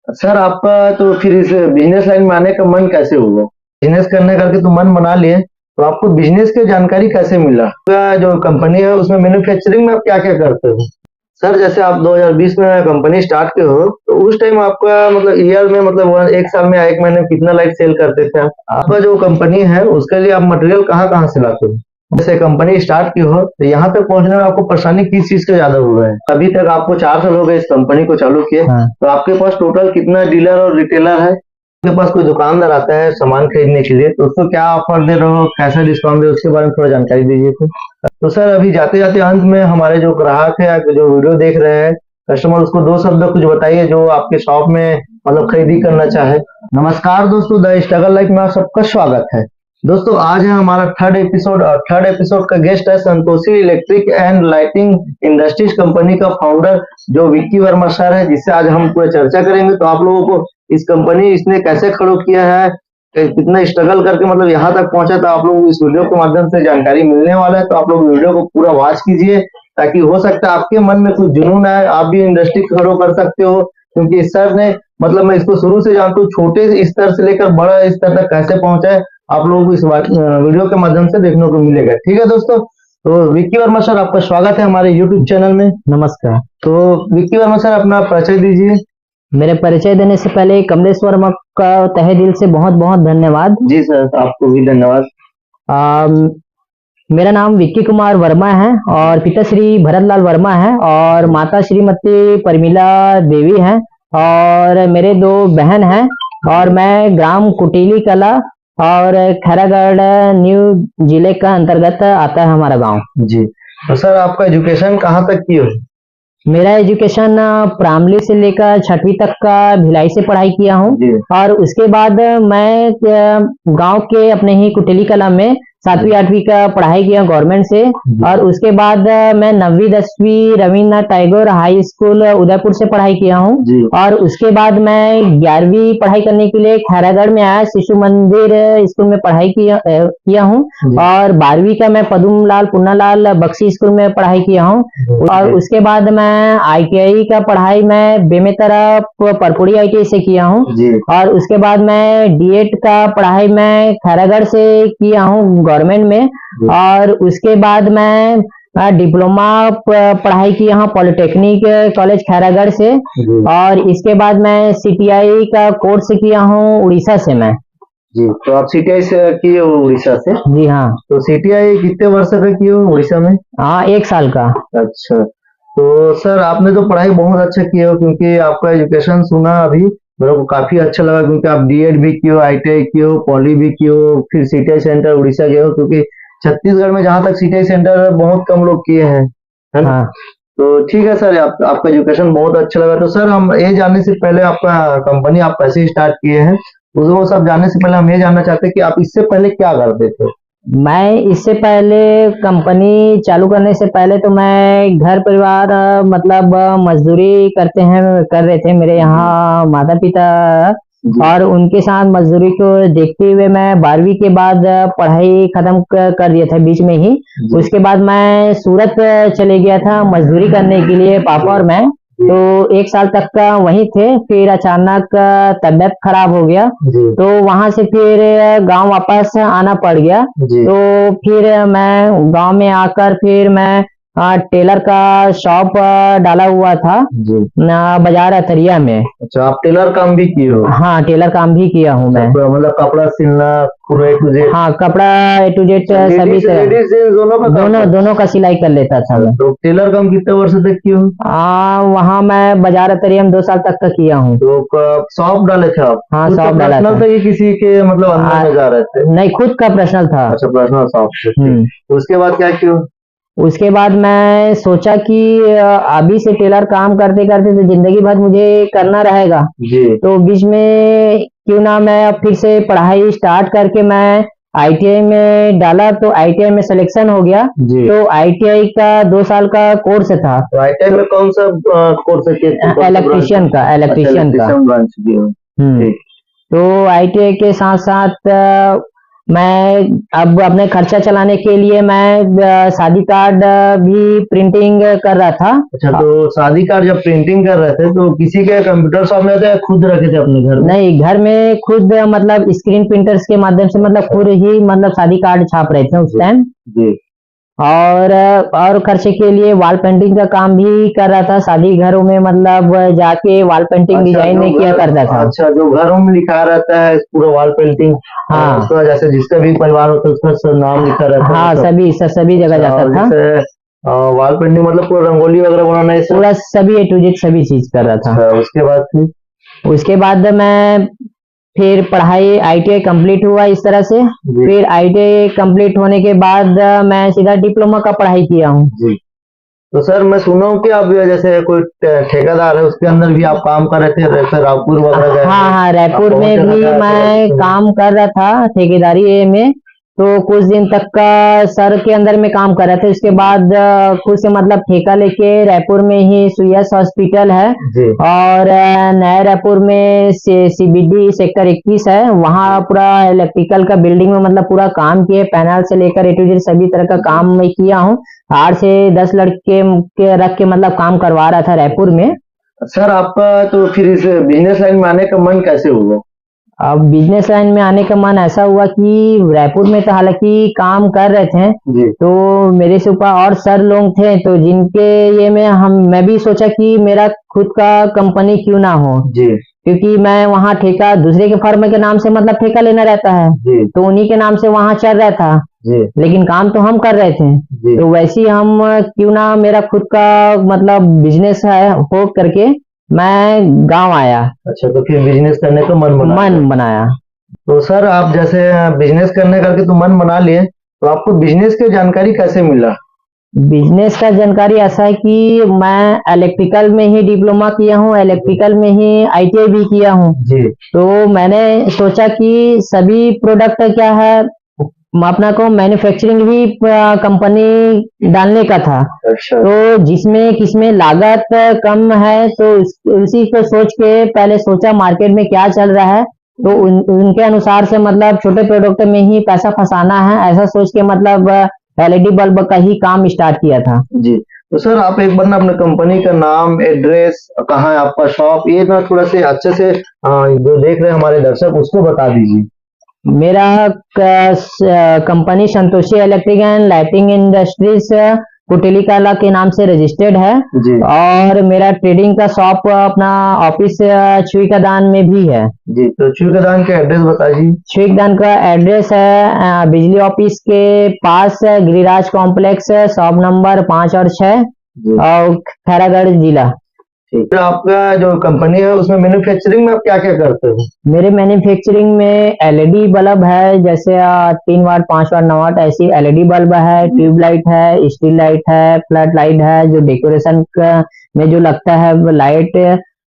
Sir आपका तो फिर इस बिजनेस लाइन में आने का मन कैसे हुआ? बिजनेस करने करके तो मन बना लिए, तो आपको बिजनेस की जानकारी कैसे मिला? आपका जो कंपनी है उसमें मैन्युफैक्चरिंग में आप क्या-क्या करते हो? सर जैसे आप 2020 में कंपनी स्टार्ट किए हो, तो उस टाइम आपका मतलब ईयर में मतलब 1 साल में या 1 महीने में कितना लाइट सेल करते थे आप? आपका जो कंपनी है उसके लिए आप मटेरियल कहाँ-कहाँ से लाते हो? जैसे कंपनी स्टार्ट की हो, तो यहाँ तक पहुँचने में आपको परेशानी किस चीज़ का ज़्यादा हुआ है? अभी तक आपको 4 साल हो गए इस कंपनी को चालू किए, हाँ। तो आपके पास टोटल कितना डीलर और रिटेलर है? आपके पास कोई दुकानदार आता है सामान खरीदने के लिए, तो उसको क्या ऑफर दे रहे हो? कैसा डिस्काउंट दे रहे हो? उसके बारे में थोड़ा जानकारी दीजिए तो। तो सर अभी जाते-जाते अंत में हमारे जो ग्राहक है, जो वीडियो देख रहे हैं, कस्टमर उसको 2 शब्द कुछ बताइए जो आपके शॉप में मतलब खरीदी करना चाहे। नमस्कार दोस्तों, द स्ट्रगल लाइफ में आप सबका स्वागत है। दोस्तों आज है हमारा थर्ड एपिसोड का गेस्ट है Santoshi electric and lighting industries company का फाउंडर जो विक्की वर्मा सर है, जिससे आज हम पूरा चर्चा करेंगे। तो आप लोगों को इस कंपनी इसने कैसे खड़ा किया है, कितना स्ट्रगल करके मतलब यहाँ तक पहुंचा था, आप लोग इस वीडियो के माध्यम से जानकारी मिलने वाला है। तो आप लोग वीडियो को पूरा वॉच कीजिए, ताकि हो सकता है आपके मन में कुछ जुनून है, आप भी इंडस्ट्री खड़ो कर सकते हो। क्योंकि इस सर ने मतलब मैं इसको शुरू से जानता हूँ, छोटे स्तर से लेकर बड़ा स्तर तक कैसे पहुंचा है, आप लोगों को इस वीडियो के माध्यम से देखने को मिलेगा। ठीक है दोस्तों, तो विक्की वर्मा सर आपका स्वागत है हमारे यूट्यूब चैनल में। नमस्कार। तो विक्की वर्मा सर अपना परिचय दीजिए। मेरे परिचय देने से पहले कमलेश वर्मा का तहे दिल से बहुत बहुत धन्यवाद। जी सर, आपको भी धन्यवाद। अम, मेरा नाम विक्की कुमार वर्मा है और पिता श्री भरतलाल वर्मा है और माता श्रीमती परमिला देवी है और मेरे 2 बहन हैं और मैं ग्राम कुटीली कला और खैरागढ़ न्यू जिले का अंतर्गत आता है हमारा गांव। जी, तो सर आपका एजुकेशन कहाँ तक की हो? मेरा एजुकेशन प्राइमरी से लेकर 6वीं तक का भिलाई से पढ़ाई किया हूँ जी। और उसके बाद मैं गांव के अपने ही कुटिली कला में 7वीं 8वीं का पढ़ाई किया गवर्नमेंट से और उसके बाद मैं 9वीं 10वीं रविन्द्रनाथ टैगोर हाई स्कूल उदयपुर से पढ़ाई किया हूँ और उसके बाद मैं 11वीं पढ़ाई करने के लिए खैरागढ़ में आया शिशु मंदिर स्कूल में पढ़ाई किया हूँ और 12वीं का मैं पद्मलाल पुन्नालाल बख्शी स्कूल में पढ़ाई किया हूँ और उसके बाद मैं ITI का पढ़ाई मैं बेमेतरा परपुड़ी ITI से किया हूँ और उसके बाद मैं D.ED का पढ़ाई मैं खैरागढ़ से किया हूँ गवर्नमेंट में और उसके बाद मैं डिप्लोमा पढ़ाई की यहाँ पॉलिटेक्निक कॉलेज खैरागढ़ से और इसके बाद मैं CTI का कोर्स किया हूँ उड़ीसा से मैं। जी, तो आप CTI से किए हो उड़ीसा से? जी हाँ। तो CTI कितने वर्ष तक किए हो उड़ीसा में? हाँ, 1 साल का। अच्छा, तो सर आपने तो पढ़ाई बहुत अच्छा किए हो, क्योंकि आपका एजुकेशन सुना अभी मेरे को काफी अच्छा लगा, क्योंकि आप D.ED भी किए हो, ITI किए हो, पॉली भी किए हो, फिर CTI सेंटर उड़ीसा गए हो, क्योंकि छत्तीसगढ़ में जहाँ तक CTI सेंटर बहुत कम लोग किए हैं, है ना? हाँ। तो ठीक है सर, आपका एजुकेशन बहुत अच्छा लगा। तो सर हम ये जानने से पहले आपका कंपनी आप कैसे स्टार्ट किए हैं, वो सब जानने से पहले हम ये जानना चाहते हैं कि आप इससे पहले क्या करते थे? मैं इससे पहले कंपनी चालू करने से पहले तो मैं घर परिवार मतलब मजदूरी कर रहे थे मेरे यहाँ माता पिता और उनके साथ मजदूरी को देखते हुए मैं 12वीं के बाद पढ़ाई खत्म कर दिया था बीच में ही। उसके बाद मैं सूरत चले गया था मजदूरी करने के लिए, पापा और मैं तो 1 साल तक का वहीं थे। फिर अचानक तबीयत खराब हो गया तो वहां से फिर गांव वापस आना पड़ गया। तो फिर मैं गांव में आकर फिर मैं टेलर का शॉप डाला हुआ था बाजार अथरिया में। अच्छा, आप टेलर काम भी किए हो? हाँ, टेलर काम भी किया हूँ मैं। मतलब कपड़ा सिलना पूरा A to Z? हाँ, कपड़ा A to Z सभी दोनों का सिलाई कर लेता था मैं। तो टेलर काम कितने वर्ष तक किए हो? वहाँ मैं बाजार अतरिया में 2 साल तक का किया हूँ। तो शॉप डाले थे आप? हाँ, शॉप डाला था। ये किसी के मतलब अंदर में जा रहे थे? नहीं, खुद का पर्सनल था। अच्छा, पर्सनल शॉप। तो उसके बाद क्या किया? उसके बाद मैं सोचा कि अभी से टेलर काम करते करते तो जिंदगी भर मुझे करना रहेगा तो बीच में क्यों ना मैं फिर से पढ़ाई स्टार्ट करके मैं ITI में डाला तो ITI में सिलेक्शन हो गया। तो ITI का 2 साल का कोर्स था। तो ITI में कौन सा कोर्स है? इलेक्ट्रीशियन का। तो ITI के साथ साथ मैं अब अपने खर्चा चलाने के लिए मैं शादी कार्ड भी प्रिंटिंग कर रहा था। अच्छा, तो शादी कार्ड जब प्रिंटिंग कर रहे थे तो किसी के कंप्यूटर शॉप में थे या खुद रखे थे अपने घर में? नहीं, घर में खुद मतलब स्क्रीन प्रिंटर्स के माध्यम से मतलब खुद ही मतलब शादी कार्ड छाप रहे थे उस जी टाइम। जी। और खर्चे के लिए वॉल पेंटिंग का काम भी कर रहा था शादी घरों में, मतलब जाके वॉल पेंटिंग अच्छा, डिजाइन में किया करता था। अच्छा, जो घरों में लिखा रहता है पूरा वॉल पेंटिंग, हाँ उसका जैसे जिसका भी परिवार होता है उसका सब नाम लिखा रहता है हाँ, सब। सभी जगह अच्छा, जाता और था। जैसे वॉल पेंटिंग मतलब पूरा रंगोली वगैरह बनाना है सब? पूरा सभी ए टू जेड सभी चीज कर रहा था। अच्छा, उसके बाद फिर? उसके बाद मैं फिर पढ़ाई आईटीआई कंप्लीट हुआ इस तरह से। जी फिर आईटीआई कंप्लीट होने के बाद मैं सीधा डिप्लोमा का पढ़ाई किया हूँ। जी। तो सर मैं सुना हूँ कि आप जैसे कोई ठेकेदार है उसके अंदर भी आप काम कर रहे थे, जैसे रावपुर वगैरह गए हाँ थे, हाँ, आप रायपुर बहुत में जगह भी गए मैं थे। काम कर रहा था ठेकेदारी में। तो कुछ दिन तक का सर के अंदर में काम कर रहा था। उसके बाद खुद से मतलब ठेका लेके रायपुर में ही सुयस हॉस्पिटल है, जी और नया रायपुर में सीबीडी सेक्टर 21 है, वहाँ पूरा इलेक्ट्रिकल का बिल्डिंग में मतलब पूरा काम किए, पैनल से लेकर ए टू जेड सभी तरह का काम मैं किया हूँ। 8 से 10 लड़के के रख के मतलब काम करवा रहा था रायपुर में। सर, आपका तो फिर इस बिजनेस लाइन में आने का मन कैसे हुआ? अब बिजनेस लाइन में आने का मन ऐसा हुआ कि रायपुर में तो हालांकि काम कर रहे थे, जी तो मेरे से ऊपर और सर लोग थे, तो जिनके ये में मैं भी सोचा कि मेरा खुद का कंपनी क्यों ना हो। जी क्योंकि मैं वहाँ ठेका दूसरे के फर्म के नाम से मतलब ठेका लेना रहता है, जी तो उन्हीं के नाम से वहाँ चल रहा था, जी लेकिन काम तो हम कर रहे थे। जी। तो वैसे ही हम क्यों ना मेरा खुद का मतलब बिजनेस है हो करके मैं गांव आया, अच्छा, तो फिर बिजनेस करने का मन बना लिया। मन बनाया। तो सर आप जैसे बिजनेस करने करके तो मन बना लिए, तो आपको बिजनेस की जानकारी कैसे मिला? बिजनेस का जानकारी ऐसा है कि मैं इलेक्ट्रिकल में ही डिप्लोमा किया हूँ, इलेक्ट्रिकल में ही आईटीआई भी किया हूँ। जी तो मैंने सोचा कि सभी प्रोडक्ट क्या है, अपना को मैन्युफैक्चरिंग ही कंपनी डालने का था। अच्छा तो जिसमें किसमें लागत कम है, तो उसी को सोच के पहले सोचा मार्केट में क्या चल रहा है, तो उनके अनुसार से मतलब छोटे प्रोडक्ट में ही पैसा फंसाना है, ऐसा सोच के मतलब एलईडी बल्ब का ही काम स्टार्ट किया था। जी। तो सर आप एक बार ना अपने कंपनी का नाम, एड्रेस, कहाँ है आपका शॉप, ये ना थोड़ा से अच्छे से जो देख रहे हैं हमारे दर्शक उसको बता दीजिए। मेरा company Santoshi electric and lighting industries Kuteli Kala के नाम से रजिस्टर्ड है। जी और मेरा ट्रेडिंग का शॉप अपना ऑफिस छुईकादान में भी है। जी। तो चूकदान का एड्रेस बताइए। छुईकादान का एड्रेस है बिजली ऑफिस के पास गिरिराज कॉम्प्लेक्स, शॉप नंबर 5 और 6, जी और खैरागढ़ जिला। ठीक है। आपका जो कंपनी है उसमें मैन्युफैक्चरिंग में आप क्या क्या करते हो? मेरे मैन्युफैक्चरिंग में एलईडी बल्ब है, जैसे 3 वाट 5 वाट 9 वाट ऐसी एलईडी बल्ब है, ट्यूबलाइट है, स्टील लाइट है, फ्लड लाइट है, जो डेकोरेशन में जो लगता है वो लाइट।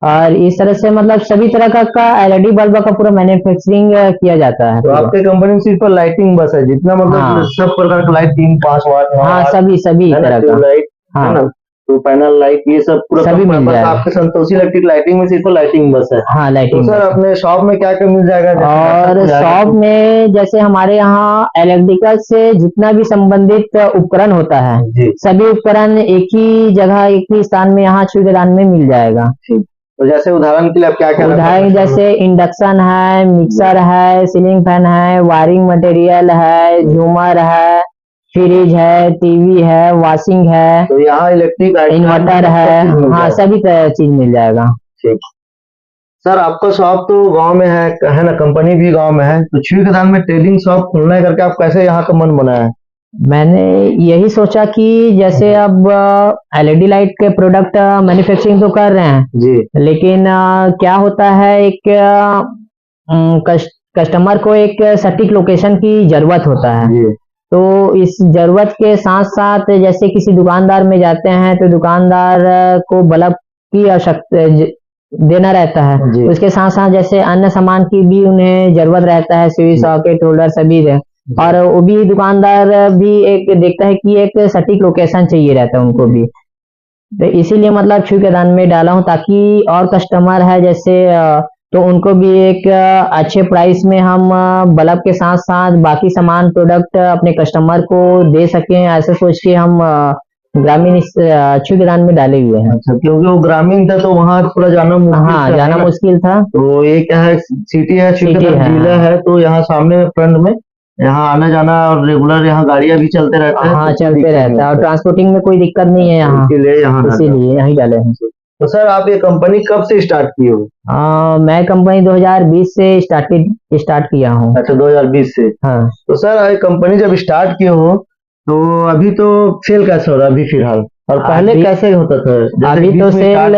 और इस तरह से मतलब सभी तरह का एलईडी बल्ब का पूरा मैन्युफैक्चरिंग किया जाता है तो पूरा। आपके कंपनी में सिर्फ लाइटिंग बस है, जितना मतलब हाँ सब प्रकार का लाइट, 3 5 वाट 9 हाँ, वाट सभी है ना, तरह का। ट्यूबलाइट है हाँ, ना, तो पैनल लाइट, ये सब पूरा सभी मिल बस जाएगा। आपके संतोषी इलेक्ट्रिक लाइटिंग में सिर्फ लाइटिंग बस है। हाँ, तो लाइटिंग सर बस। अपने शॉप में क्या क्या मिल जाएगा जैसे दर्शक और को जाएगा शॉप तो? में जैसे हमारे यहाँ इलेक्ट्रिकल से जितना भी संबंधित उपकरण होता है, जी सभी उपकरण एक ही जगह एक ही स्थान में यहाँ छुईकादान में मिल जाएगा। ठीक। तो जैसे उदाहरण के लिए आप क्या क्या उदाहरण जैसे इंडक्शन है, मिक्सर है, सीलिंग फैन है, वायरिंग मटेरियल है, झूमर है, फ्रिज है, टीवी है, वॉशिंग है, तो यहाँ इलेक्ट्रिक इन्वर्टर है। हाँ, सभी तरह चीज मिल जाएगा। ठीक। सर आपका शॉप तो गांव में है ना, कंपनी भी गांव में है, तो छुईकादान में ट्रेडिंग शॉप खोलना है करके आप कैसे यहाँ का मन बनाया है? मैंने यही सोचा कि जैसे अब एलईडी लाइट के प्रोडक्ट मैन्युफैक्चरिंग तो कर रहे हैं, जी लेकिन क्या होता है, एक कस्टमर को एक सटीक लोकेशन की जरूरत होता है। जी तो इस जरूरत के साथ साथ जैसे किसी दुकानदार में जाते हैं, तो दुकानदार को बल्ब की आवश्यकता देना रहता है। जी उसके साथ साथ जैसे अन्य सामान की भी उन्हें जरूरत रहता है, स्विच सॉकेट होल्डर सभी है। और वो भी दुकानदार भी एक देखता है कि एक सटीक लोकेशन चाहिए रहता है उनको भी। तो इसीलिए मतलब छुईकादान में डाला हूँ, ताकि और कस्टमर है जैसे तो उनको भी एक अच्छे प्राइस में हम बल्ब के साथ साथ बाकी सामान प्रोडक्ट अपने कस्टमर को दे सकें, ऐसे सोच के हम ग्रामीण इस अक्षय उद्यान में डाले हुए हैं। अच्छा, क्योंकि वो ग्रामीण था तो वहाँ थोड़ा जाना मुश्किल हाँ, था, जाना है ना? मुश्किल था। तो ये क्या है, सिटी है, सिटी छोटा है, जिला हाँ। है, तो यहाँ सामने फ्रंट में यहाँ आना जाना और रेगुलर यहाँ गाड़ियाँ भी चलते रहते हैं, हाँ, तो कोई चलते दिक्कत नहीं रहता है और होता। ट्रांसपोर्टिंग में कोई दिक्कत नहीं है यहाँ, इसीलिए यहाँ डाला। इसीलिए यहीं डाले हैं। तो सर आप ये कंपनी कब से स्टार्ट की हो? मैं कंपनी 2020 से स्टार्ट किया हूँ। अच्छा, 2020 से। हाँ, तो सर ये कंपनी जब स्टार्ट किए हो तो अभी तो सेल कैसे हो रहा है अभी फिलहाल, और पहले अभी कैसे होता था? जैसे अभी तो 20 में सेल स्टार्ट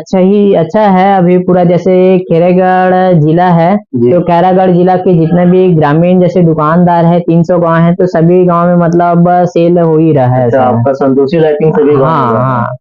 किए थे। अच्छा है। अभी पूरा जैसे खैरागढ़ जिला है, जी। तो खैरागढ़ जिला के जितने भी ग्रामीण जैसे दुकानदार है, 300 गांव है, तो सभी गांव में मतलब सेल हो ही रहा है, अच्छा, ऐसा है। आपका संतोषी लाइटिंग सभी गाँव में हाँ, हुआ है। हाँ।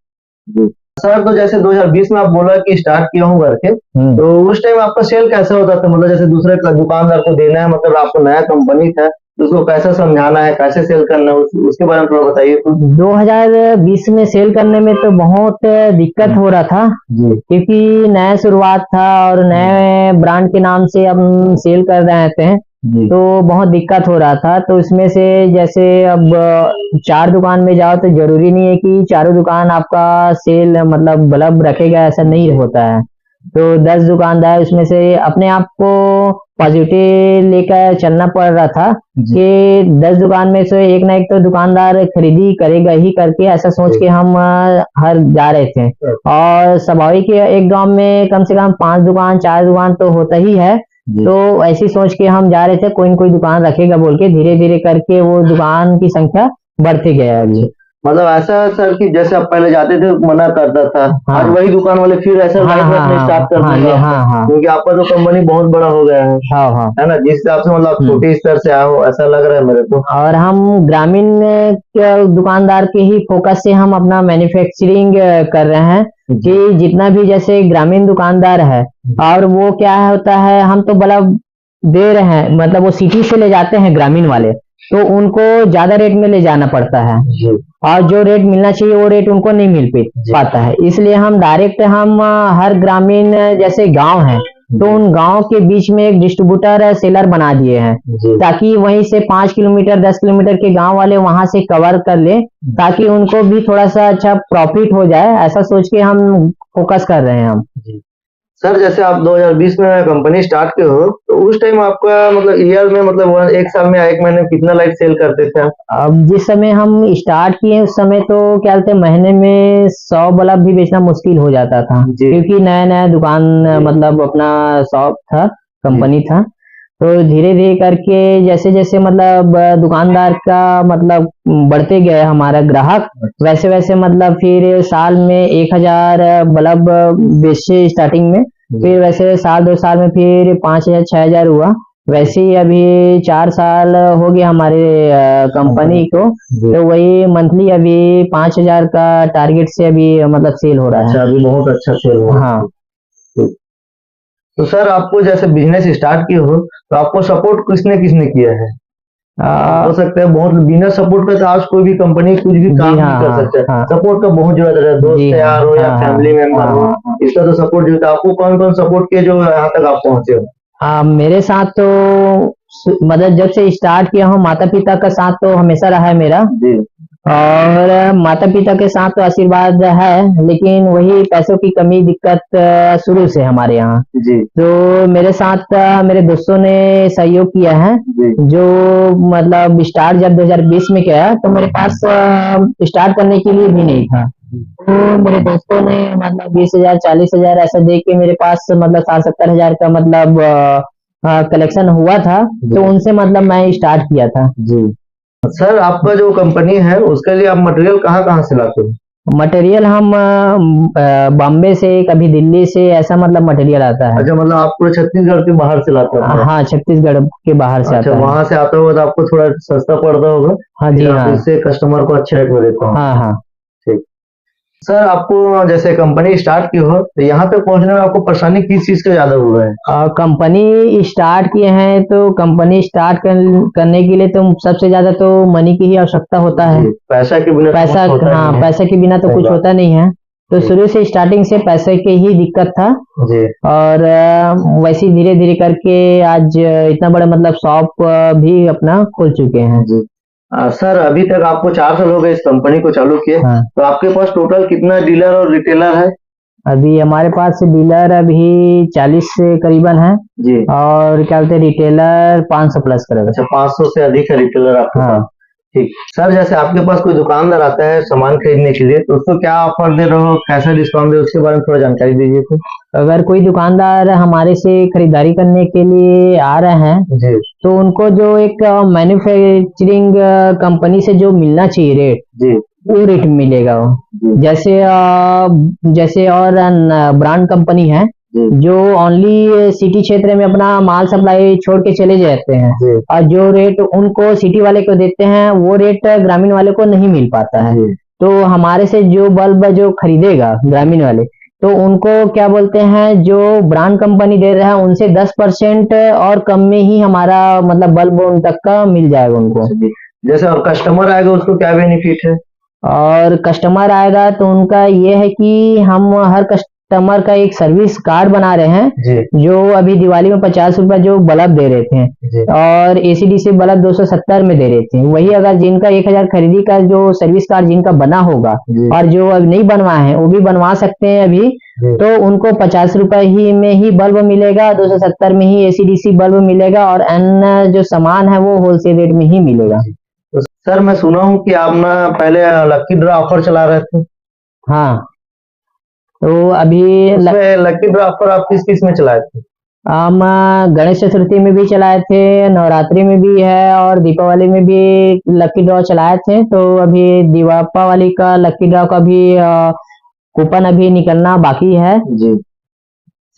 जी। सर तो जैसे 2020 में आप बोला कि स्टार्ट किया हूँ करके, तो उस टाइम आपका सेल कैसा होता था? मतलब जैसे दूसरे दुकानदार को देना है, मतलब आपको नया कंपनी था, तो उसको कैसे समझाना है, कैसे सेल करना है, उसके बारे में थोड़ा बताइए तो। 2020 में सेल करने में तो बहुत दिक्कत हो रहा था, जी। क्योंकि नया शुरुआत था और नए ब्रांड के नाम से हम सेल कर रहे थे, जी। तो बहुत दिक्कत हो रहा था। तो इसमें से जैसे अब 4 दुकान में जाओ तो जरूरी नहीं है कि चारों दुकान आपका सेल मतलब बल्ब रखेगा, ऐसा नहीं होता है। तो 10 दुकानदार उसमें से अपने आप को पॉजिटिव लेकर चलना पड़ रहा था जी। कि 10 दुकान में से एक ना एक तो दुकानदार खरीदी करेगा ही करके, ऐसा सोच के हम हर जा रहे थे। और स्वाभाविक है, एक गांव में कम से कम 5 दुकान 4 दुकान तो होता ही है। जी। तो ऐसी सोच के हम जा रहे थे, कोई न कोई दुकान रखेगा बोल के, धीरे धीरे करके वो दुकान की संख्या बढ़ती गया अभी। मतलब ऐसा है सर कि जैसे आप पहले जाते थे तो मना करता था, हाँ। आज वही दुकान वाले फिर ऐसा हाँ, लाइट हाँ, रखना स्टार्ट कर हाँ, देंगे हाँ, आपको, हाँ, हाँ, क्योंकि आपका तो कंपनी बहुत बड़ा हो गया हाँ, हाँ। है ना? जिस हिसाब से मतलब आप छोटे स्तर से आए हो, ऐसा लग रहा है मेरे को। और हम ग्रामीण के दुकानदार के ही फोकस से हम अपना मैन्युफैक्चरिंग कर रहे हैं कि जितना भी जैसे ग्रामीण दुकानदार है, और वो क्या होता है, हम तो बल्ब दे रहे हैं, मतलब वो सिटी से ले जाते हैं ग्रामीण वाले, तो उनको ज्यादा रेट में ले जाना पड़ता है, जी। और जो रेट मिलना चाहिए वो रेट उनको नहीं मिल पाता है। इसलिए हम डायरेक्ट हम हर ग्रामीण जैसे गांव है, तो उन गांव के बीच में एक डिस्ट्रीब्यूटर सेलर बना दिए हैं, जी। ताकि वहीं से 5 किलोमीटर 10 किलोमीटर के गांव वाले वहां से कवर कर ले, ताकि उनको भी थोड़ा सा अच्छा प्रॉफिट हो जाए, ऐसा सोच के हम फोकस कर रहे हैं हम। जी। सर जैसे आप 2020 में कंपनी स्टार्ट किए हो, तो उस टाइम आपका मतलब ईयर में मतलब एक साल में एक महीने में कितना लाइट सेल करते थे आप? अब जिस समय हम स्टार्ट किए उस समय तो क्या बोलते हैं, महीने में 100 बल्ब भी बेचना मुश्किल हो जाता था, जी। क्योंकि नया नया दुकान मतलब अपना शॉप था, कंपनी था। तो धीरे धीरे करके जैसे जैसे मतलब दुकानदार का मतलब बढ़ते गए हमारा ग्राहक, वैसे वैसे मतलब फिर साल में 1000 बल्ब बेचे स्टार्टिंग में, फिर वैसे साल 2 साल में फिर 5000 6000 हुआ। वैसे ही अभी 4 साल हो गया हमारे कंपनी को, तो वही मंथली अभी 5000 का टारगेट से अभी मतलब सेल हो रहा अच्छा, है। अभी बहुत अच्छा सेल हो रहा है। हाँ। तो सर आपको जैसे बिजनेस स्टार्ट किए हो, तो आपको सपोर्ट किसने किसने किया है? हो सकता है बहुत बिना सपोर्ट के तो आज कोई भी कंपनी कुछ भी काम जी, नहीं कर हाँ, सकता है। हाँ। सपोर्ट का बहुत जरूरत है, दोस्त जी, हाँ, यार हो या हाँ, फैमिली हाँ, मेंबर हो, हाँ, इसका तो सपोर्ट जरूरत है। आपको कौन कौन सपोर्ट किया जो यहाँ तक आप पहुंचे हो? मेरे साथ तो मतलब जब से स्टार्ट किया हूँ, माता पिता का साथ तो हमेशा रहा है मेरा, जी। और माता पिता के साथ तो आशीर्वाद है, लेकिन वही पैसों की कमी दिक्कत शुरू से हमारे यहाँ। जी। तो मेरे साथ मेरे दोस्तों ने सहयोग किया है, जी। जो मतलब स्टार्ट जब 2020 में किया तो मेरे पास स्टार्ट करने के लिए भी नहीं था, तो मेरे दोस्तों ने मतलब 20,000 40,000 ऐसा दे के मेरे पास मतलब 60-70 हजार का मतलब कलेक्शन हुआ था, तो उनसे मतलब मैं स्टार्ट किया था। जी। सर आपका जो कंपनी है उसके लिए आप मटेरियल कहाँ कहाँ से लाते हो? मटेरियल हम बॉम्बे से, कभी दिल्ली से, ऐसा मतलब मटेरियल आता है। अच्छा, मतलब आप पूरे छत्तीसगढ़ के बाहर से लाते हो? हाँ, छत्तीसगढ़ के बाहर से अच्छा, आता है। वहां से आता होगा तो आपको थोड़ा सस्ता पड़ता होगा। हाँ जी, फिर आप हाँ, इससे कस्टमर को अच्छे रेट में देते हो। हाँ, हाँ। ठीक। सर आपको जैसे कंपनी स्टार्ट की हो तो यहाँ तक पहुँचने में आपको परेशानी किस चीज का ज्यादा हुआ है? कंपनी स्टार्ट किए हैं, तो कंपनी स्टार्ट करने के लिए तो सबसे ज्यादा तो मनी की ही आवश्यकता होता है। जी, पैसा के बिना तो पैसा, कुछ होता हाँ, नहीं है। पैसा के बिना तो सही कुछ बात। होता नहीं है। तो जी। शुरू से स्टार्टिंग से पैसे की ही दिक्कत था। जी और वैसे ही धीरे धीरे करके आज इतना बड़ा मतलब शॉप भी अपना खोल चुके हैं। जी। सर अभी तक आपको 4 साल हो गए इस कंपनी को चालू किए, हाँ, तो आपके पास टोटल कितना डीलर और रिटेलर है? अभी हमारे पास डीलर अभी 40 से करीबन है जी। और क्या बोलते हैं रिटेलर 500 प्लस करेगा। अच्छा, 500 से अधिक है रिटेलर आपके हाँ। पास। ठीक। सर जैसे आपके पास कोई दुकानदार आता है सामान खरीदने के लिए, तो उसको क्या ऑफर दे रहे हो, कैसा डिस्काउंट दे रहे हो, उसके बारे में थोड़ा जानकारी दीजिए तो। अगर कोई दुकानदार हमारे से खरीदारी करने के लिए आ रहे हैं जी तो उनको जो एक मैन्युफैक्चरिंग कंपनी से जो मिलना चाहिए रेट, जी वो रेट मिलेगा वो। जी जैसे और ब्रांड कंपनी है जी जो ओनली सिटी क्षेत्र में अपना माल सप्लाई छोड़ के चले जाते हैं, जी और जो रेट उनको सिटी वाले को देते हैं वो रेट ग्रामीण वाले को नहीं मिल पाता है। जी तो हमारे से जो बल्ब जो खरीदेगा ग्रामीण वाले, तो उनको क्या बोलते हैं जो ब्रांड कंपनी दे रहा है उनसे 10% और कम में ही हमारा मतलब बल्ब उन तक का मिल जाएगा उनको। जी। जैसे और कस्टमर आएगा उसको क्या बेनिफिट है? और कस्टमर आएगा तो उनका ये है कि हम हर कस्टमर का एक सर्विस कार्ड बना रहे हैं, जी जो अभी दिवाली में 50 रुपए जो बल्ब दे रहे थे जी और एसीडीसी बल्ब 270 में दे रहे थे, वही अगर जिनका 1000 खरीदी का जो सर्विस कार्ड जिनका बना होगा जी और जो अब नहीं बनवाए हैं वो भी बनवा सकते हैं अभी, जी। तो उनको 50 रुपए ही में ही बल्ब मिलेगा, 270 में ही एसीडीसी बल्ब मिलेगा और अन्य जो सामान है वो होलसेल रेट में ही मिलेगा। तो सर मैं सुना हूँ कि आप ना पहले लकी ड्रॉ ऑफर चला रहे थे, हाँ, तो अभी उसमें लकी ड्रॉ ऑफर आप किस किस में चलाए थे? हम गणेश चतुर्थी में भी चलाए थे, नवरात्रि में भी है और दीपावली में भी लकी ड्रॉ चलाए थे। तो अभी दीपावली का लकी ड्रॉ का भी कूपन अभी निकलना बाकी है। जी।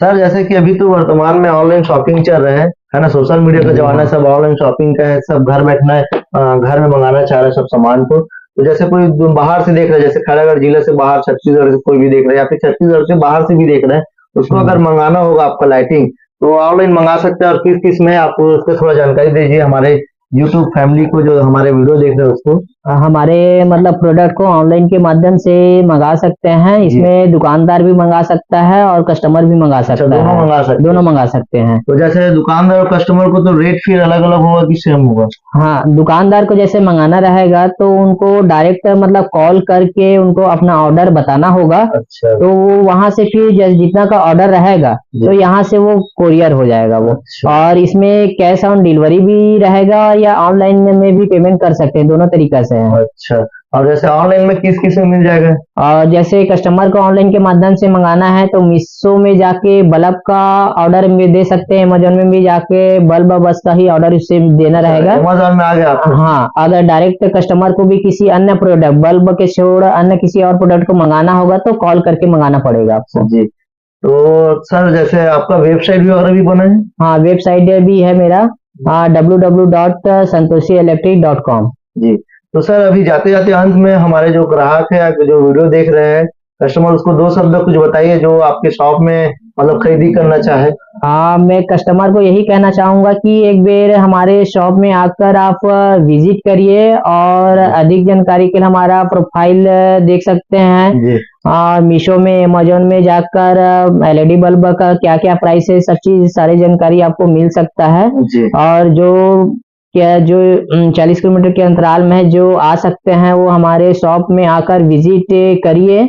सर जैसे कि अभी तो वर्तमान में ऑनलाइन शॉपिंग चल रहे हैं, है ना, सोशल मीडिया का जमाना है, सब ऑनलाइन शॉपिंग का है, सब घर बैठना है, घर में मंगाना चाह रहे हैं सब सामान को। तो जैसे कोई बाहर से देख रहा है, जैसे खैरागढ़ जिले से बाहर, छत्तीसगढ़ से कोई भी देख रहा है या फिर छत्तीसगढ़ से बाहर से भी देख रहे हैं, उसको अगर मंगाना होगा आपका लाइटिंग, तो ऑनलाइन मंगा सकते हैं। और किस किस में आप उसको थोड़ा जानकारी दीजिए हमारे यूट्यूब फैमिली को जो हमारे वीडियो देख रहे हैं उसको। हमारे मतलब प्रोडक्ट को ऑनलाइन के माध्यम से मंगा सकते हैं, जी। इसमें दुकानदार भी मंगा सकता है और कस्टमर भी मंगा अच्छा, सकता दोनों है। मंगा सकते दोनों हैं। मंगा सकते हैं। तो जैसे दुकानदार और कस्टमर को तो रेट फिर अलग अलग होगा कि सेम होगा? हाँ, दुकानदार को जैसे मंगाना रहेगा तो उनको डायरेक्ट मतलब कॉल करके उनको अपना ऑर्डर बताना होगा, अच्छा तो वो वहां से फिर जितना का ऑर्डर रहेगा जी। तो यहाँ से वो कोरियर हो जाएगा वो। अच्छा और इसमें कैश ऑन डिलीवरी भी रहेगा या ऑनलाइन में भी पेमेंट कर सकते हैं, दोनों तरीका से है। अच्छा। और जैसे ऑनलाइन में किस किस में मिल जाएगा? और जैसे कस्टमर को ऑनलाइन के माध्यम से मंगाना है तो मीशो में जाके बल्ब का ऑर्डर में दे सकते हैं, अमेजोन में भी जाके बल्ब बस का ही ऑर्डर उससे देना रहेगा। अमेज़न में आ गया आपको? हाँ, अगर डायरेक्ट कस्टमर को भी किसी अन्य प्रोडक्ट बल्ब के छोड़ अन्य किसी और प्रोडक्ट को मंगाना होगा तो कॉल करके मंगाना पड़ेगा आपको। जी। तो सर जैसे आपका वेबसाइट भी वगैरह भी बना है? हाँ, वेबसाइट भी है मेरा www.santosielectric.com। जी। तो सर अभी जाते जाते अंत में हमारे जो ग्राहक है या जो वीडियो देख रहे हैं कस्टमर, उसको 2 शब्द कुछ बताइए जो आपके शॉप में मतलब खरीदी करना चाहे। हाँ, मैं कस्टमर को यही कहना चाहूंगा कि एक बार हमारे शॉप में आकर आप विजिट करिए और अधिक जानकारी के लिए हमारा प्रोफाइल देख सकते हैं। जी और मीशो में अमेजोन में जाकर एलईडी बल्ब का क्या क्या प्राइस है, सब चीज सारी जानकारी आपको मिल सकता है। जी और जो 40 किलोमीटर के अंतराल में है जो आ सकते हैं वो हमारे शॉप में आकर विजिट करिए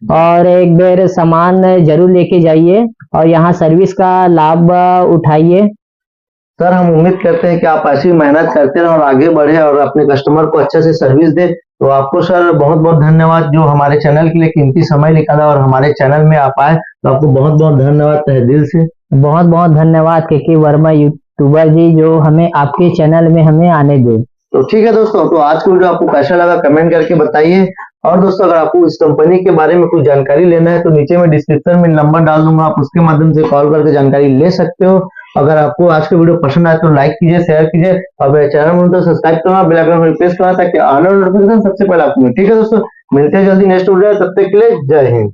और एक बार सामान जरूर लेके जाइए और यहाँ सर्विस का लाभ उठाइए। सर हम उम्मीद करते हैं कि आप ऐसी मेहनत करते रहें और आगे बढ़े और अपने कस्टमर को अच्छे से सर्विस दे। तो आपको सर बहुत बहुत धन्यवाद जो हमारे चैनल के लिए कीमती समय निकाला और हमारे चैनल में आप आए, तो आपको बहुत बहुत धन्यवाद तहे दिल से। बहुत बहुत धन्यवाद के वर्मा यूट्यूबर जी जो हमें आपके चैनल में हमें आने दे। तो ठीक है दोस्तों, तो आज का वीडियो आपको कैसा लगा कमेंट करके बताइए। और दोस्तों अगर आपको इस कंपनी के बारे में कुछ जानकारी लेना है तो नीचे में डिस्क्रिप्शन में नंबर डाल दूंगा, आप उसके माध्यम से कॉल करके जानकारी ले सकते हो। अगर आपको आज का वीडियो पसंद आए तो लाइक कीजिए, शेयर कीजिए और मेरे चैनल में तो सब्सक्राइब करना, बेल आइकन पर प्रेस करना ताकि आने वाले नोटिफिकेशन सबसे पहले आपको मिले। ठीक है दोस्तों, मिलते हैं जल्दी नेक्स्ट वीडियो, तब तक के लिए जय हिंद।